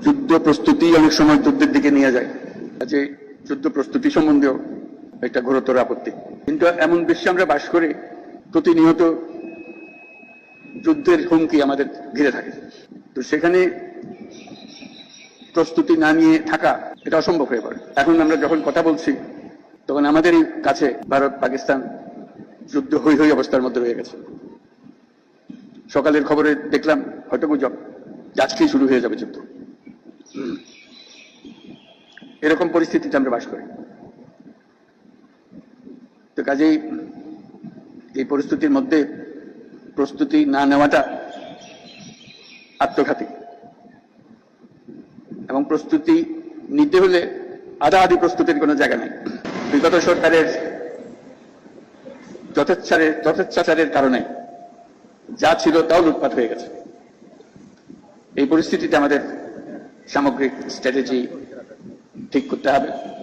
যুদ্ধ প্রস্তুতি অনেক সময় যুদ্ধের দিকে নিয়ে যায়, যে যুদ্ধ প্রস্তুতি সম্বন্ধেও একটা গুরুতর আপত্তি। কিন্তু এমন বিশ্বে আমরা বাস করি, প্রতিনিয়ত যুদ্ধের হুমকি আমাদের ঘিরে থাকে। তো সেখানে প্রস্তুতি না নিয়ে থাকা এটা অসম্ভব হয়ে পড়ে। এখন আমরা যখন কথা বলছি তখন আমাদেরই কাছে ভারত পাকিস্তান যুদ্ধ হই হই অবস্থার মধ্যে রয়ে গেছে। সকালের খবরে দেখলাম হয়তো গুজব আজকেই শুরু হয়ে যাবে যুদ্ধ। এরকম পরিস্থিতিতে আমরা বাস করি। তো কাজেই এই পরিস্থিতির মধ্যে প্রস্তুতি না নেওয়াটা আত্মঘাতী, এবং প্রস্তুতি নিতে হলে আধা প্রস্তুতির কোনো জায়গা নেই। বিগত সরকারের যথেচ্ছাচারের কারণে যা ছিল তাও লুটপাট হয়ে গেছে। এই পরিস্থিতিতে আমাদের সামগ্রিক স্ট্র্যাটেজি ঠিক করতে হবে।